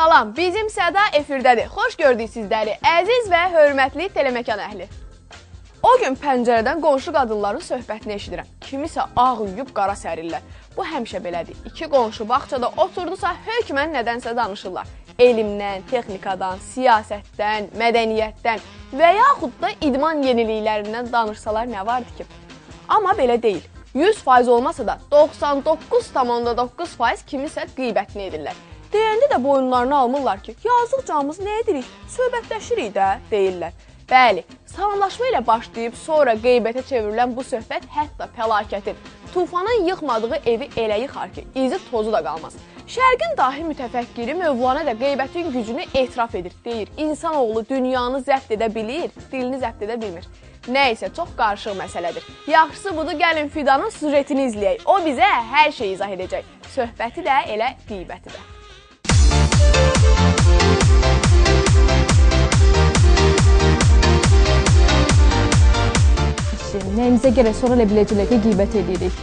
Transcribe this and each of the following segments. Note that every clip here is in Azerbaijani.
Salam, bizim Səda efirdədir. Xoş gördük sizləri, əziz və hörmətli telemekan əhli. O gün pəncərədən qonşu qadınların söhbətini eşidirəm. Kimisə ağ yuyub qara sərirlər. Bu həmişə belədir. İki qonşu bağçada oturdusa hökmən nədənsə danışırlar. Elmdən, texnikadan, siyasətdən, mədəniyyətdən və yaxud da idman yeniliklərindən danışsalar nə vardı ki? Amma belə deyil. 100% olmasa da 99,9% kimisə qeybətini edirlər. Deyəndə də boyunlarını almırlar ki, yazıq canımız nə edirik, söhbətləşirik də, deyirlər. Bəli, salamlaşma ilə başlayıb sonra qeybətə çevrilən bu söhbət hətta fəlakətin, tufanın yıxmadığı evi elə yıxar ki, izi tozu da qalmaz. Şərqin dahi mütəfəkkiri Mövlana da qeybətin gücünü etiraf edir, deyir. İnsanoğlu dünyanı zəbt edə bilir, dilini zəbt edə bilmir. Nəysə, çox qarışıq məsələdir. Yaxşısı budur, gəlin Fidanın süjetini izləyək. O bizə hər şeyi izah edəcək. Söhbəti də, elə qeybəti də. Nəyimizə gərək sonra elə biləcəklər ki, qeybət edirik.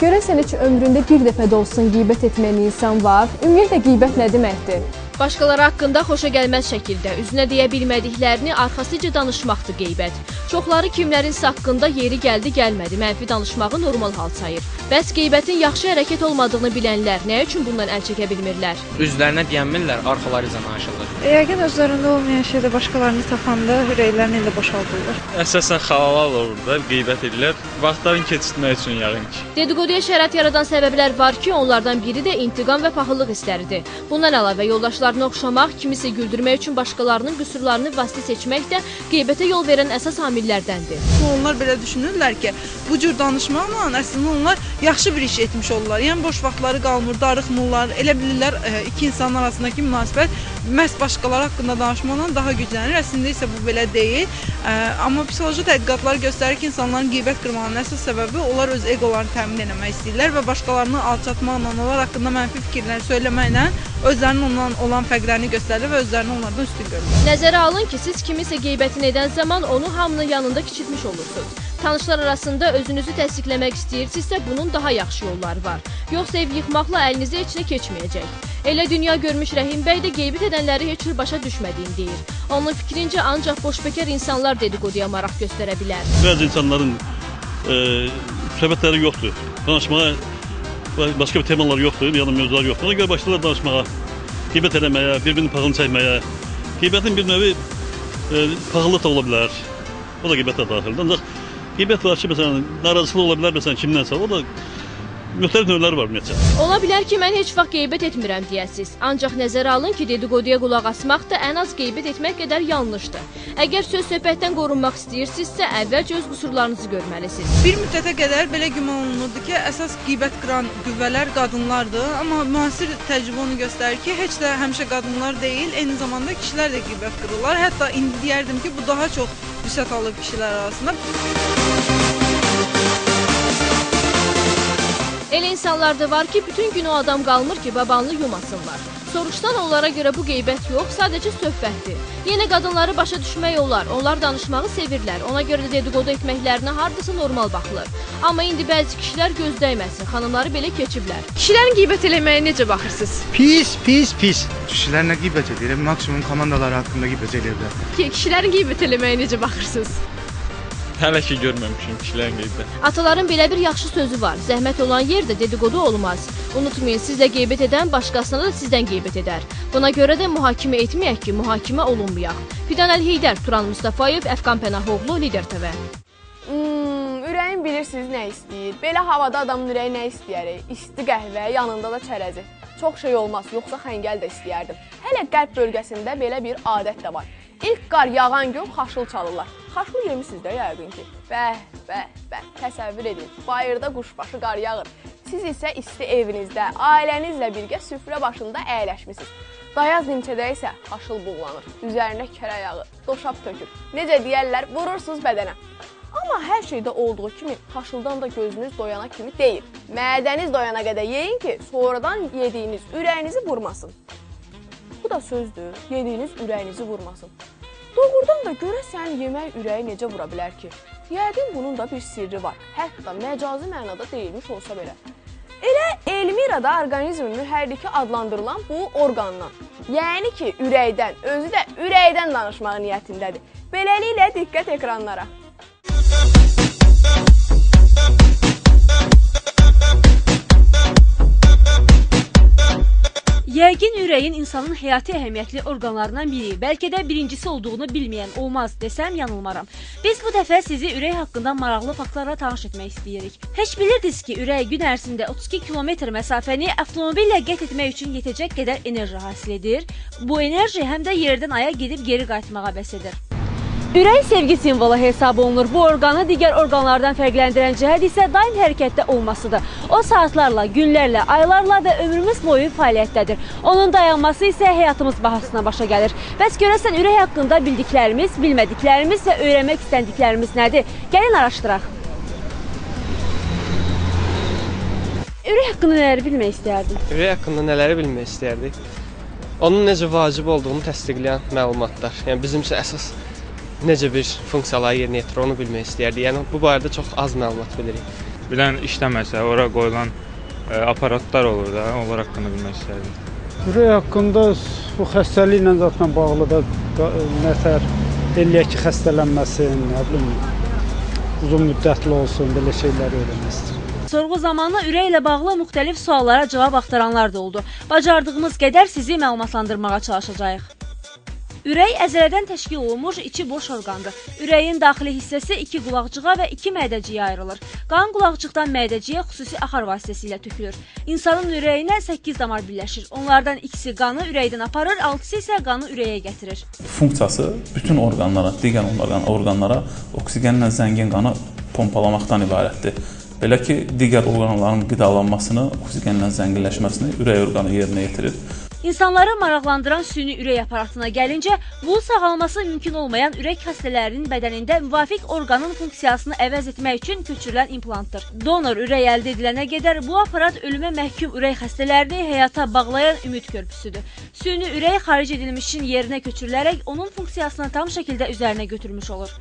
Görəsən heç ömründə bir dəfə də olsun qeybət etməyən insan var. Ümumiyyətlə qeybət nə deməkdir? Başqaları haqqında xoşagəlməz şəkildə üzünə deyə bilmədiklərini arxasıca danışmaqdır qeybət. Çoxları kimlərinsə haqqında yeri gəldi gəlmədi, mənfi danışmağı normal hal sayır. Bəs qeybətin yaxşı hərəkət olmadığını bilənlər nə üçün bundan əl çəkə bilmirlər? Üzlərinə deyənmirlər, arxalarıca danışırlar. Yəqin özlərində olmayan şeydə başqalarını tapanda ürəklərini ilə boşaldırlar. Əsasən xalalar orada qeybət edirlər, vaxtlarını keçirtmək üçün yəqin ki. Dedikoduya şərait yaradan səbəblər var ki, onlardan biri də intiqam və paxıllıq hissləridir. Bundan əlavə yoldaşlarını oxşamaq, kimisi güldürmək üçün başqalarının qüsurlarını vasitə seçmək də qeybətə yol verən əsas amillərdəndir. Onlar belə düşünürlər ki, bu cür danışmaqla əslində onlar yaxşı bir iş etmiş olurlar. Yəni boş vaxtları qalmır, darıxmırlar. Elə bilirlər iki insanın arasındakı münasibət məhz başqaları haqqında danışmaqla daha güclənir. Əslində isə bu belə deyil. Amma psixoloji tədqiqatlar göstərir ki, insanların qeybət qırmağının əsas səbəbi onlar öz eqolarını təmin etmək istəyirlər və başqalarını alçatmaqla, onlar haqqında mənfi fikirlər söyləməklə özlərinin ondan olan fərqlərini göstərir və özlərini onlardan üstün görürlər. Nəzərə alın ki, siz kimisə qeybətini edən zaman onu hamının yanında kiçiltmiş olursunuz. Tanışlar arasında özünüzü təsdiqləmək istəyirsinizsə, bunun daha yaxşı yolları var. Yoxsa ev yıxmaqla əlinizə heç nə keçməyəcək. Elə dünya görmüş Rəhim bəy də qeybət edənləri heç cür başa düşmədiyini deyir. Onun fikrincə ancaq boşbekar insanlar dedikoduya maraq göstərə bilər. Bəzi insanların söhbətləri yoxdur, danışmağa başqa bir temalar yoxdur, yəni mövzular yoxdur. Ona görə başlayırlar danışmağa, qeybət eləməyə, bir-birinin paxılını çəkməyə. Qeybətin bir növü paxıllıq da ola bilər, o da qeybətə daxildir. Ancaq qeybət var ki, məsələn, narazılıq ola bilər, məsələn, kimdənsə, o da müxtəlif növləri var ümumiyyətlə. Ola bilər ki, mən heç vaxt qeybət etmirəm deyəsiz. Ancaq nəzərə alın ki, dedikoduya qulaq asmaq da ən az qeybət etmək qədər yanlışdır. Əgər söz-söhbətdən qorunmaq istəyirsinizsə, əvvəlcə öz qüsurlarınızı görməlisiniz. Bir müddətə qədər belə güman olunurdu ki, əsas qeybət qıran qüvvələr qadınlardır. Amma müasir təcrübə onu göstərir ki, heç də həmişə qadınlar deyil, eyni zamanda kişilər də qeybət qırırlar. Hətta indi deyərdim ki, bu daha çox vüsət alır kişilər arasında. Elə insanlar da var ki, bütün gün o adam qalmır ki, babanlı yumasınlar. Soruşsan onlara görə bu qeybət yox, sadəcə söhbətdir. Yenə qadınları başa düşmək olar, onlar danışmağı sevirlər, ona görə də dedikodu etməklərinə hardasa normal baxılır. Amma indi bəzi kişilər göz dəyməsin, xanımları belə keçiblər. Kişilərin qeybət eləməyə necə baxırsınız? Pis. Kişilər nə qeybət edir? Maksimum komandalar haqqında qeybət edirlər. Kişilərin qeybət eləməyə necə baxırsınız? Hələ ki görməmişim kişilərin qeybət. Ataların belə bir yaxşı sözü var, zəhmət olan yerdə dedikodu olmaz. Unutmayın, sizlə qeybət edən başqasına da sizdən qeybət edər. Buna görə də mühakimə etməyək ki, mühakimə olunmayaq. Fidan Əlheydər, Turan Mustafayev, Əfqan Pənahoğlu, Lider TV. Ürəyin bilirsiniz nə istəyir. Belə havada adamın ürəyi nə istəyər? İsti qəhvə, yanında da çərəzi. Çox şey olmaz, yoxsa xəngəl də istəyərdim. Hələ qərb bölgəsində belə bir adət də var. İlk qar yağan gün xaşıl çalırlar. Xaşıl yemişsiniz də yəqin ki. Bəh, təsəvvür edin. Bayırda quşbaşı qar yağır. Siz isə isti evinizdə, ailənizlə birgə süfrə başında əyləşmişsiniz. Dayaz nimçədə isə xaşıl buğlanır. Üzərinə kərə yağı, doşab tökür. Necə deyərlər, vurursunuz bədənə. Amma hər şeydə olduğu kimi xaşıldan da gözünüz doyana kimi deyil. Mədəniz doyana qədər yeyin ki, sonradan yediyiniz ürəyinizi vurmasın. Bu da sözdür, yediyiniz ürəyinizi vurmasın. Doğrudan da görəsən yemək ürəyi necə vura bilər ki? Yəqin bunun da bir sirri var. Hətta məcazi mənada deyilmiş olsa belə. Elə Elmirada orqanizmin mühərriki adlandırılan bu orqandan Yəni ki, ürəkdən, özü də ürəkdən danışmaq niyyətindədir. Beləliklə diqqət ekranlara. Yəqin ürəyin insanın həyati əhəmiyyətli orqanlarından biri, bəlkə də birincisi olduğunu bilməyən olmaz desəm yanılmaram. Biz bu dəfə sizi ürək haqqında maraqlı faktlarla tanış etmək istəyirik. Heç bilirdiniz ki, ürək gün ərzində 32 kilometr məsafəni avtomobillə qət etmək üçün yetəcək qədər enerji hasil edir. Bu enerji həm də yerdən aya gedib geri qayıtmağa bəs edir. Ürək sevgi simvolu hesab olunur. Bu orqanı digər orqanlardan fərqləndirən cəhət isə daim hərəkətdə olmasıdır. O saatlarla, günlərlə, aylarla və ömrümüz boyu fəaliyyətdədir. Onun dayanması isə həyatımız bahasına başa gəlir. Bəs görəsən ürək haqqında bildiklərimiz, bilmədiklərimiz və öyrənmək istədiklərimiz nədir? Gəlin araşdıraq. Ürək haqqında nələri bilmək istəyərdim? Ürək haqqında nələri bilmək istəyərdik? Onun necə vacib olduğunu təsdiqləyən məlumatlar. Yəni bizim üçün əsas necə bir funksiyaları yerinə yetirir, onu bilmək istəyərdik. Yəni bu barədə çox az məlumat bilirik. Bilən işləməsə, ora qoyulan aparatlar olur da, onlar haqqında bilmək istəyərdik. Ürək haqqında bu xəstəliklə zaten bağlı da nətər eləyək ki, xəstələnməsin, nə bilim, uzun müddətli olsun, belə şeylər öyrənmək istəyirəm. Sorğu zamanı ürəklə bağlı müxtəlif suallara cavab axtaranlar da oldu. Bacardığımız qədər sizi məlumatlandırmağa çalışacağıq. Ürək əzələdən təşkil olunmuş içi boş orqandır. Ürəyin daxili hissəsi 2 qulaqcığa və 2 mədəciyə ayrılır. Qan qulaqcıqdan mədəciyə xüsusi axar vasitəsilə tökülür. İnsanın ürəyinə 8 damar birləşir. Onlardan ikisi qanı ürəkdən aparır, 6-sı isə qanı ürəyə gətirir. Funksiyası bütün orqanlara, digər orqanlara oksigenlə zəngin qanı pompalamaqdan ibarətdir. Belə ki, digər orqanların qidalanmasını, oksigenlə zənginləşməsini ürək orqanı yerinə yetirir. İnsanları maraqlandıran süni ürək aparatına gəlincə, bu sağalması mümkün olmayan ürək xəstələrinin bədənində müvafiq orqanın funksiyasını əvəz etmək üçün köçürülən implantdır. Donor ürək əldə edilənə qədər bu aparat ölümə məhkum ürək xəstələrini həyata bağlayan ümid körpüsüdür. Süni ürək xaric edilmiş üçün yerinə köçürülərək onun funksiyasını tam şəkildə üzərinə götürmüş olur.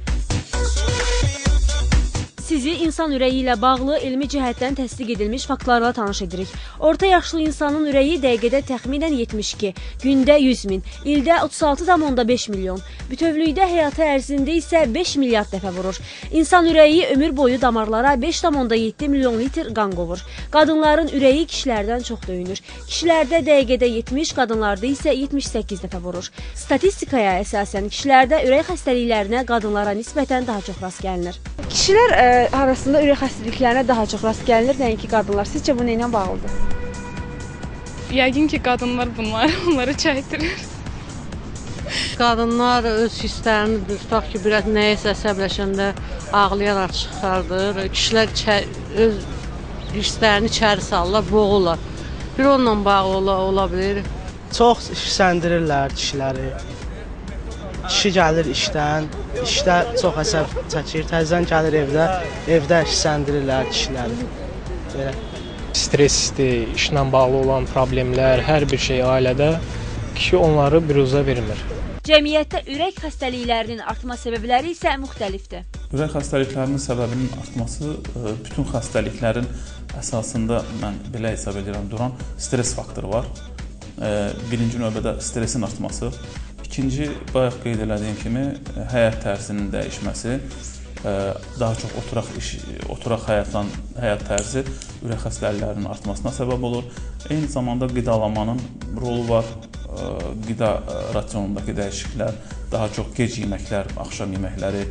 Sizi insan ürəyi ilə bağlı elmi cəhətdən təsdiq edilmiş faktlarla tanış edirik. Orta yaşlı insanın ürəyi dəqiqədə təxminən 72, gündə 100 min, ildə 36,5 milyon, bütövlükdə həyatı ərzində isə 5 milyard dəfə vurur. İnsan ürəyi ömür boyu damarlara 5,7 milyon litr qan qovur. Qadınların ürəyi kişilərdən çox döyünür. Kişilərdə dəqiqədə 70, qadınlarda isə 78 dəfə vurur. Statistikaya əsasən kişilərdə ürək xəstəliklərinə qadınlara nisbətən daha çox rast gəlinir. Kişilər arasında ürək xəstəliklərinə daha çox rast gəlinir, nəinki qadınlar. Sizcə bu nə ilə bağlıdır? Yəqin ki, qadınlar onları çəkdirir. Qadınlar öz hisslərini, tutaq ki, biraz nəyəsə əsəbləşəndə ağlayaraq çıxardır. Kişilər öz hisslərini içəri salırlar, boğurlar. Bir onunla bağlı ola bilir. Çox işləndirirlər kişiləri. Kişi gəlir işdən çox əsəb çəkir, təzədən gəlir evdə işləndirirlər kişiləri. Belə. Stressdir, işlə bağlı olan problemlər, hər bir şey ailədə kişi onları büruzə vermir. Cəmiyyətdə ürək xəstəliklərinin artma səbəbləri isə müxtəlifdir. Ürək xəstəliklərinin səbəbinin artması bütün xəstəliklərin əsasında mən belə hesab edirəm duran stres faktoru var. Birinci növbədə stresin artması. İkinci, bayaq qeyd elədiyim kimi, həyat tərzinin dəyişməsi, daha çox oturaq həyat tərzi ürək xəstəliklərinin artmasına səbəb olur. Eyni zamanda qidalanmanın rolu var. Qida rasionundakı dəyişikliklər, daha çox gec yeməklər, axşam yeməkləri,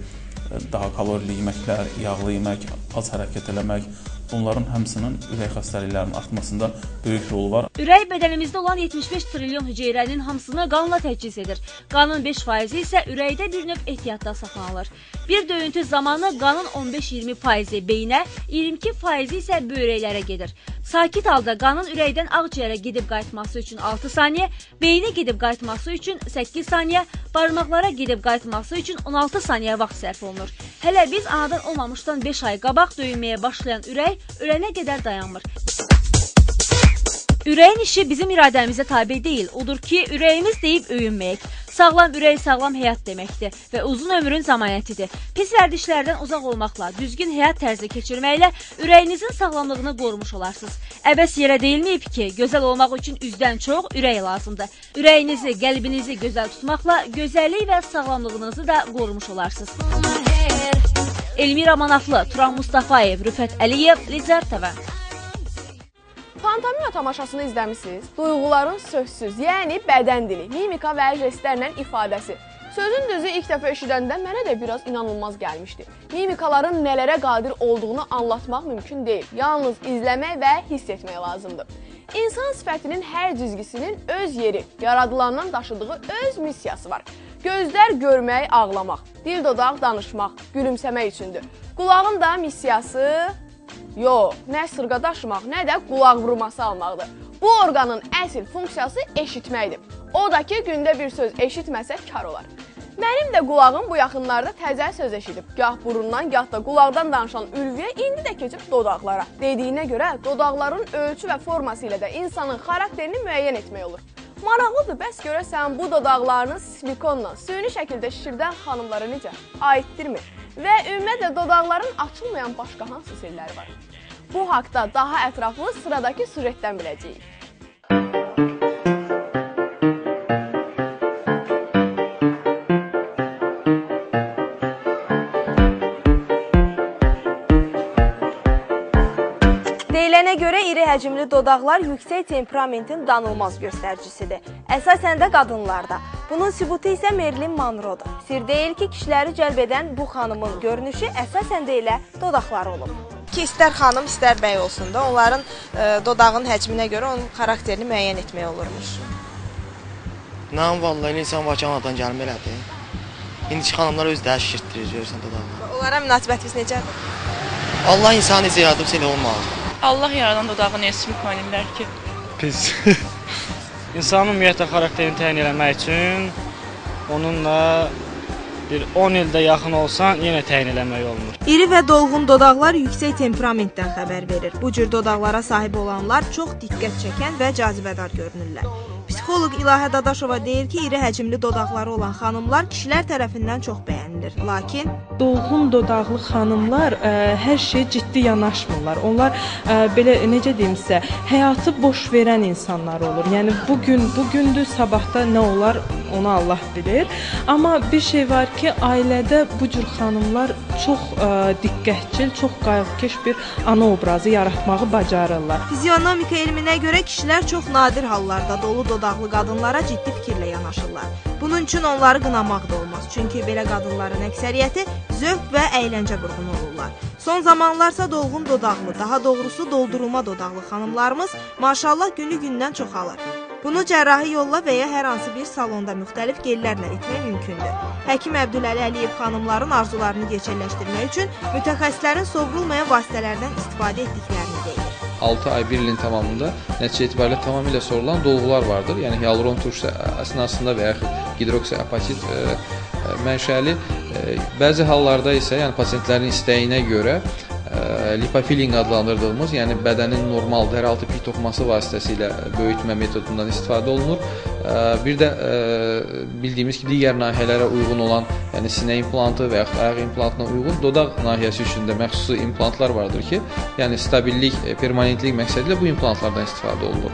daha kalorili yeməklər, yağlı yemək, az hərəkət eləmək, bunların həmsinin ürək xəstəliklərinin artmasında böyük rolu var. Ürək bədənimizdə olan 75 trilyon hüceyrənin hamısını qanla təchiz edir. Qanın 5% isə ürəkdə bir növ ehtiyatda saxlanılır. Bir döyüntü zamanı qanın 15-20% beyinə, 22% isə böyrəklərə gedir. Sakit halda qanın ürəkdən ağciyərə gedib qayıtması üçün 6 saniyə, beyinə gedib qayıtması üçün 8 saniyə, barmaqlara gedib qayıtması üçün 16 saniyə vaxt sərf olunur. Hələ biz anadan olmamışdan 5 ay qabaq döyünməyə başlayan ürək ölənə qədər dayanmır. Ürəyin işi bizim iradəmizə tabe deyil. Odur ki, ürəyimiz deyib öyünməyək. Sağlam ürək sağlam həyat deməkdir və uzun ömrün zəmanətidir. Pis vərdişlərdən uzaq olmaqla, düzgün həyat tərzi keçirməklə ürəyinizin sağlamlığını qorumuş olarsınız. Əbəs yerə deyilməyib ki, gözəl olmaq üçün üzdən çox ürək lazımdır. Ürəyinizi, qəlbinizi gözəl tutmaqla gözəllik və sağlamlığınızı da qorumuş olarsınız. Elmira Manaflı, Turan Mustafayev, Rüfət Əliyev, Lidzər TV. Pantomima tamaşasını izləmisiniz? Duyğuların sözsüz, yəni bədən dili, mimika və jestlərlə ifadəsi. Sözün düzü ilk dəfə eşidəndə mənə də biraz inanılmaz gəlmişdi. Mimikaların nələrə qadir olduğunu anlatmaq mümkün deyil. Yalnız izləmək və hiss etmək lazımdır. İnsan sifətinin hər cizgisinin öz yeri, yaradılandan daşıdığı öz missiyası var. Gözlər görmək, ağlamaq, dil dodaq danışmaq, gülümsəmək üçündür. Qulağın da missiyası... Yox, nə sırğa daşımaq, nə də qulaq vurması almaqdır. Bu orqanın əsl funksiyası eşitməkdir. O da ki, gündə bir söz eşitməsə kar olar. Mənim də qulağım bu yaxınlarda təzə söz eşidib. Gah burundan, gah da qulaqdan danışan ülviyə indi də keçib dodaqlara. Dediyinə görə dodaqların ölçü və forması ilə də insanın xarakterini müəyyən etmək olur. Maraqlıdır, bəs görəsən bu dodaqlarını silikonla, süni şəkildə şişirdən xanımlara necə? Aiddirmi? Və ümumiyyətlə dodaqların açılmayan başqa hansı sirləri var? Bu haqda daha ətraflı sıradakı süjetdən biləcəyik. Deyilənə görə iri həcmli dodaqlar yüksək temperamentin danılmaz göstəricisidir. Əsasən də qadınlarda. Bunun sübutu isə Marilyn Monroe'dur. Sir deyil ki, kişiləri cəlb edən bu xanımın görünüşü əsasən də elə dodaqları olub. Ki, istər xanım, istər bəy olsun da, onların dodağın həcminə görə onun xarakterini müəyyən etmək olurmuş. Nəm, vallahi insan var ki, anadan gəlmə elədi. İndiki xanımlar öz də şişirtdirir, görürsən dodağını. Onlara münasibətiniz necədir? Allah insanı necə yaradıbsa elə olmalıdır. Allah yaradan dodağı nə üçün müqayimlər ki? Pis. İnsanın ümumiyyətlə xarakterini təyin eləmək üçün onunla bir 10 ildə yaxın olsan, yenə təyin eləmək olmur. İri və dolğun dodaqlar yüksək temperamentdən xəbər verir. Bu cür dodaqlara sahib olanlar çox diqqət çəkən və cazibədar görünürlər. Psixoloq İlahə Dadaşova deyir ki, iri həcmli dodaqları olan xanımlar kişilər tərəfindən çox bəyənilir. Lakin dolğun dodaqlı xanımlar hər şeyə ciddi yanaşmırlar. Onlar belə necə deyim sizə, həyatı boş verən insanlar olur. Yəni bugündür, sabahda nə olar, onu Allah bilir. Amma bir şey var ki, ailədə bu cür xanımlar çox diqqətçil, çox qayğıkeş bir ana obrazı yaratmağı bacarırlar. Fizionomika elminə görə kişilər çox nadir hallarda dolu dodaqlı qadınlara ciddi fikirlə yanaşırlar. Bunun üçün onları qınamaq da olmaz. Çünki belə qadınların əksəriyyəti zövq və əyləncə qurğunu olurlar. Son zamanlarsa dolğun dodaqlı, daha doğrusu doldurulma dodaqlı xanımlarımız maşallah günü-gündən çoxalır. Bunu cərrahi yolla və ya hər hansı bir salonda müxtəlif gellərlə etmək mümkündür. Həkim Əbdüləli Əliyev xanımların arzularını gerçəkləşdirmək üçün mütəxəssislərin sovrulmayan vasitələrdən istifadə etdiklərini deyir. 6 ay 1 ilin tamamında nəticə etibarilə tamamilə sorulan dolğular vardır. Yəni hialuron turş əsnasında və yaxud hidroksiapatit mənşəli. Bəzi hallarda isə, yəni pasientlərin istəyinə görə lipofilling adlandırdığımız, yəni bədənin normal dəraltı piy toxuması vasitəsilə böyütmə metodundan istifadə olunur. Bir də bildiyimiz ki, digər nahiyələrə uyğun olan, yəni sinə implantı və yaxud ayaq implantına uyğun dodaq nahiyəsi üçün də məxsusi implantlar vardır ki, yəni stabillik, permanentlik məqsədilə bu implantlardan istifadə olunur.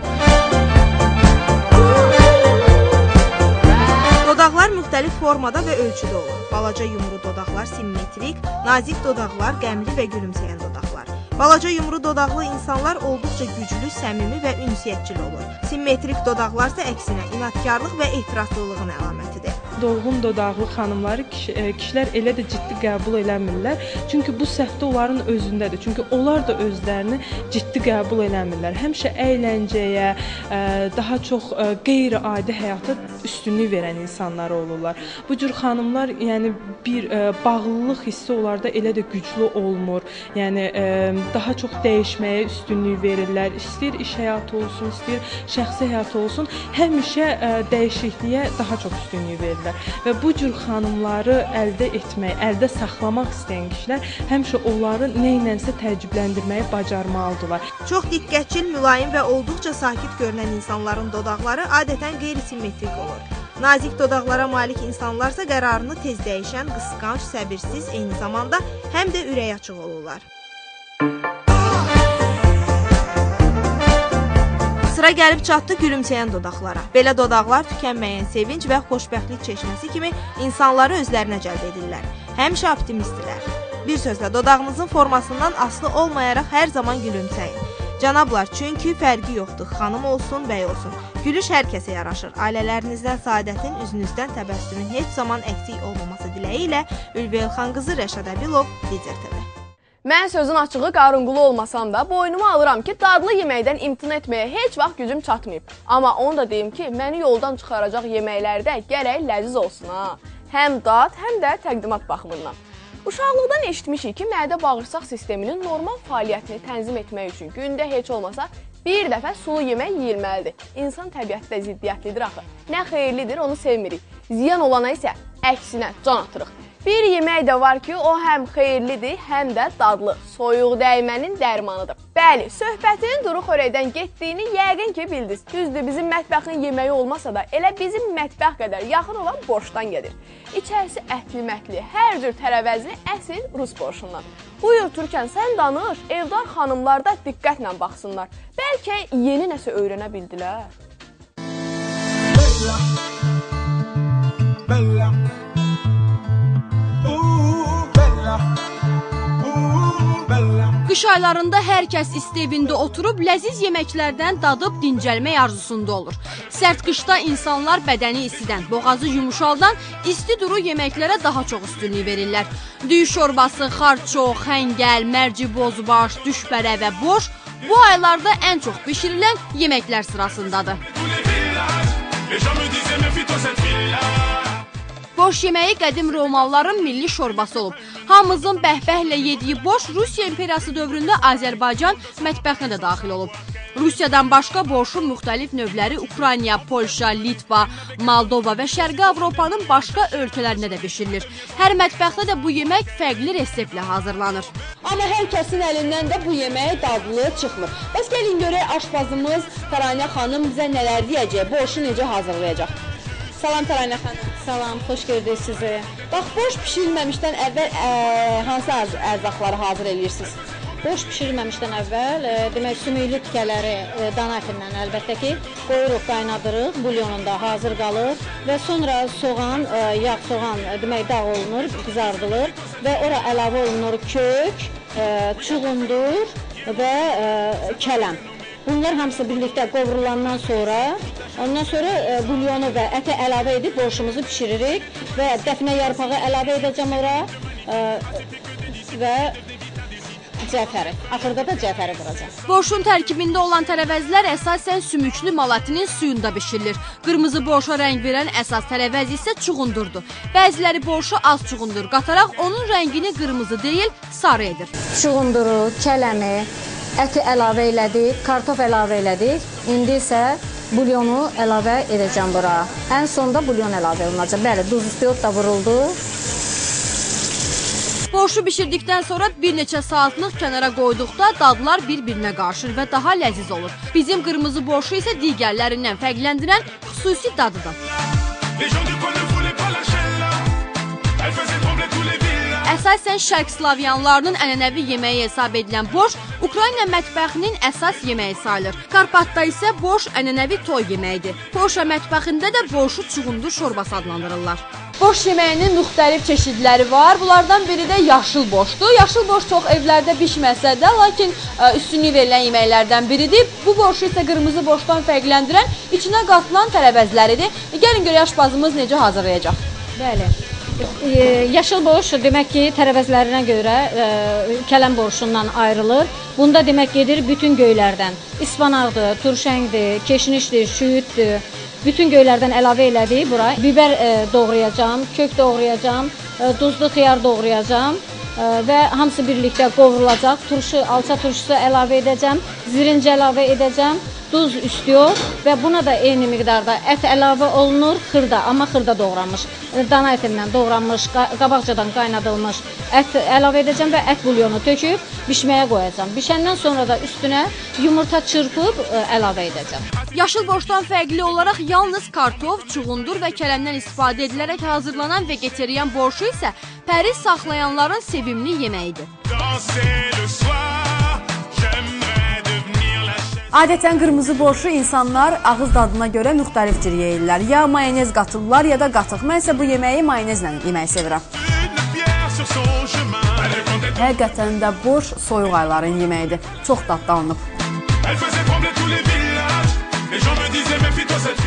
Dodaqlar müxtəlif formada və ölçüdə olur. Balaca yumru dodaqlar simmetrik, nazik dodaqlar qəmli və gülümsəyən dodaqlar. Balaca yumru dodaqlı insanlar olduqca güclü, səmimi və ünsiyyətçil olur. Simmetrik dodaqlar isə əksinə inadkarlıq və ehtiraslılığın əlamətidir. Dolğun dodaqlı xanımları kişilər elə də ciddi qəbul eləmirlər. Çünki bu səhvdə onların özündədir. Çünki onlar da özlərini ciddi qəbul eləmirlər. Həmişə əyləncəyə, daha çox qeyri-adi həyata üstünlük verən insanlar olurlar. Bu cür xanımlar, yəni bir bağlılıq hissi onlarda elə də güclü olmur. Yəni daha çox dəyişməyə üstünlük verirlər. İstəyir iş həyatı olsun, istəyir şəxsi həyat olsun, həmişə dəyişikliyə daha çox üstünlük verirlər. Və bu cür xanımları əldə etmək, əldə saxlamaq istəyən kişilər həmişə onları nə ilənsə təəccübləndirməyi bacarmalıdırlar. Çox diqqətçil, mülayim və olduqca sakit görünən insanların dodaqları adətən qeyri-simmetrik olur. Nazik dodaqlara malik insanlarsa qərarını tez dəyişən, qısqanc, səbirsiz, eyni zamanda həm də ürək açıq olurlar. Sıra gəlib çatdı gülümsəyən dodaqlara. Belə dodaqlar tükənməyən sevinc və xoşbəxtlik çeşməsi kimi insanları özlərinə cəlb edirlər. Həmişə optimistdirlər. Bir sözlə, dodağınızın formasından asılı olmayaraq hər zaman gülümsəyin. Cənablar, çünki fərqi yoxdur, xanım olsun, bəy olsun. Gülüş hər kəsə yaraşır. Ailələrinizdən saadətin, üzünüzdən təbəssümün heç zaman əksik olmaması diləyi ilə Ülvi Elxan qızı Rəşad Əbilov, Lider TV. Mən sözün açığı qarınqulu olmasam da boynuma alıram ki, dadlı yeməkdən imtina etməyə heç vaxt gücüm çatmayıb. Amma onu da deyim ki, məni yoldan çıxaracaq yeməklərdə gərək ləziz olsun ha. Həm dad, həm də təqdimat baxımından. Uşaqlıqdan eşitmişik ki, mədə-bağırsaq sisteminin normal fəaliyyətini tənzim etmək üçün gündə heç olmasa bir dəfə sulu yemək yeyilməlidir. İnsan təbiətdə ziddiyyətlidir axı. Nə xeyirlidir, onu sevmirik. Ziyan olana isə əksinə can atırıq. Bir yemək də var ki, o həm xeyirlidir, həm də dadlı. Soyuq dəymənin dərmanıdır. Bəli, söhbətin duru xörəkdən getdiyini yəqin ki bildiniz. Düzdür, bizim mətbəxin yeməyi olmasa da elə bizim mətbəx qədər yaxın olan borşdan gedir. İçərisi ətli-mətli, hər cür tərəvəzli əsl rus borşundan. Buyur Türkən, sən danış, evdar xanımlar da diqqətlə baxsınlar. Bəlkə yeni nəsə öyrənə bildilər. Bella. Qış aylarında hər kəs isti evində oturub ləziz yeməklərdən dadıb dincəlmək arzusunda olur. Sərt qışda insanlar bədəni istidən, boğazı yumuşaldan isti duru yeməklərə daha çox üstünlük verirlər. Düyü şorbası, xarçox, xəngəl, mərci bozbaş, düşbərə və boş bu aylarda ən çox bişirilən yeməklər sırasındadır. Boş yeməyi qədim Romalıların milli şorbası olub. Hamımızın bəhbəhlə yediyi boş Rusiya imperiyası dövründə Azərbaycan mətbəxinə də daxil olub. Rusiyadan başqa borşun müxtəlif növləri Ukrayna, Polşa, Litva, Moldova və Şərqi Avropanın başqa ölkələrində də bişirilir. Hər mətbəxdə də bu yemək fərqli reseptlə hazırlanır. Amma hər kəsin əlindən də bu yemək dadlı çıxmır. Bəs gəlin görək aşpazımız Taranya xanım bizə nələr deyəcək, borşu necə hazırlayacaq. Salam Taranya xanım. Salam, xoş gördük sizi. Bax, borş pişirilməmişdən əvvəl hansı ərzaqları hazır edirsiniz? Borş pişirilməmişdən əvvəl, demək, sümüklü tikələri dana ətindən əlbəttə ki, qoyuruq, qaynadırıq, bulyonunda hazır qalır və sonra soğan, yağ soğan, demək, dağ olunur, qızardılır və ora əlavə olunur kök, çuğundur və kələm. Bunlar hamısı birlikdə qovrulandan sonra, ondan sonra bulyonu və ətə əlavə edib borşumuzu pişiririk və dəfinə yarpağı əlavə edəcəm ora və cəfəri. Axırda da cəfəri qıracaq. Borşun tərkibində olan tərəvəzlər əsasən sümüklü malatinin suyunda bişirilir. Qırmızı borşa rəng verən əsas tərəvəz isə çuğundurdur. Bəziləri borşu az çuğundur qataraq onun rəngini qırmızı deyil, sarı edir. Çuğunduru, kələmi, əti əlavə elədik, kartof əlavə elədik. İndi isə bulyonu əlavə edəcəm bura. Ən sonda bulyon əlavə olunacaq. Bəli, duz istiot da vuruldu. Borşu bişirdikdən sonra bir neçə saatlıq kənara qoyduqda dadlar bir-birinə qarışır və daha ləziz olur. Bizim qırmızı borşu isə digərlərindən fərqləndirən xüsusi dadıdır. Əsasən Şərq Slavyanlarının ənənəvi yeməyi hesab edilən borş Ukrayna mətbəxinin əsas yeməyi sayılır. Karpatda isə borş ənənəvi toy yeməyidir. Polşa mətbəxində də borşu çuğundur şorbası adlandırırlar. Borş yeməyinin müxtəlif çeşidləri var. Bunlardan biri də yaşıl borşdur. Yaşıl borş çox evlərdə bişməsə də, lakin üstünlük verilən yeməklərdən biridir. Bu borşu isə qırmızı borşdan fərqləndirən içinə qatılan tərəvəzləridir. Gəlin görək aşpazımız necə hazırlayacaq. Bəli. Yaşıl borş demək ki, tərəvəzlərinə görə kələm borşundan ayrılır. Bunda demək gedir bütün göylərdən. İspanaqdır, turşəngdir, keşnişdir, şüyüddür. Bütün göylərdən əlavə elədik bura. Biber doğrayacağam, kök doğrayacağam, duzlu xiyar doğrayacağam və hamısı birlikdə qovrulacaq. Turşu, alça turşusu əlavə edəcəm, zirincə əlavə edəcəm. duz üstüyor və buna da eyni miqdarda ət əlavə olunur, xırda, amma xırda doğranmış, dana ətindən doğranmış, qabaqcadan qaynadılmış ət əlavə edəcəm və ət bulyonu töküb bişməyə qoyacam. Bişəndən sonra da üstünə yumurta çırpıb əlavə edəcəm. Yaşıl borşdan fərqli olaraq yalnız kartof, çuğundur və kələmdən istifadə edilərək hazırlanan vegetarian borşu isə pəriz saxlayanların sevimli yeməyidir. Adətən qırmızı borşu insanlar ağız dadına görə müxtəlif cür yeyirlər. Ya mayonez qatırlar, ya da qatıq. Mən isə bu yeməyi mayonezlə yeməyi sevirəm. Həqiqətən də borş soyuq ayların yeməyidir. Çox dadlı alınıb.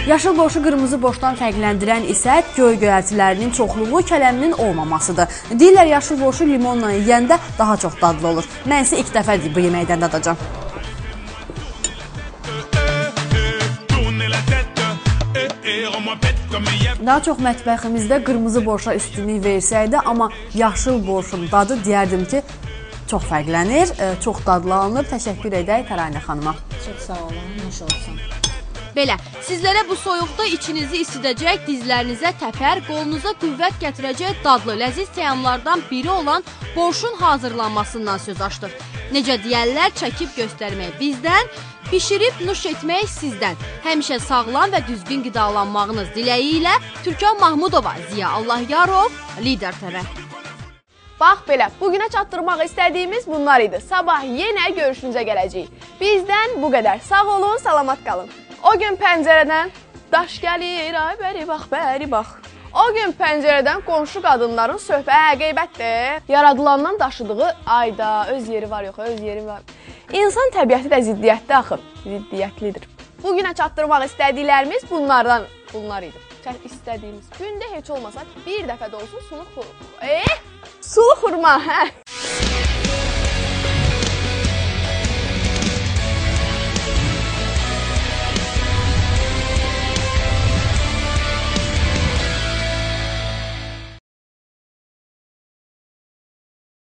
Yaşıl borşu qırmızı borşdan fərqləndirən isə göy göyərtilərinin çoxluğu, kələminin olmamasıdır. Deyirlər yaşıl borşu limonla yeyəndə daha çox dadlı olur. Mən isə ilk dəfə bu yeməkdən dadacam. Daha çox mətbəximizdə qırmızı borşa üstünlük versəydi, amma yaşıl borşun dadı deyərdim ki, çox fərqlənir, çox dadlı alınıb. Təşəkkür edək Təranə xanıma. Çox sağ olun, nuş olsun. Belə, sizlərə bu soyuqda içinizi isidəcək, dizlərinizə təpər, qolunuza qüvvət gətirəcək dadlı, ləziz təyyamlardan biri olan borşun hazırlanmasından söz açdıq. Necə deyərlər, çəkib göstərmək bizdən, bişirib nuş etmək sizdən. Həmişə sağlam və düzgün qidalanmağınız diləyi ilə Türkan Mahmudova, Ziya Allahyarov, Lider TV. Bax belə, bugünə çatdırmaq istədiyimiz bunlar idi. Sabah yenə görüşünüzə gələcəyik. Bizdən bu qədər. Sağ olun, salamat qalın. O gün pəncərədən daş gəlir, ay bəri bax, bəri bax. O gün pəncərədən qonşu qadınların söhbət, qeybətdir. Yaradılandan daşıdığı ayda öz yeri var, yox, öz yeri var. İnsan təbiəti də ziddiyyətli axı, ziddiyyətlidir. Bugünə çatdırmaq istədiklərimiz bunlar idi. İstədiyimiz gündə heç olmasa bir dəfə də olsun sulu xurma, hə?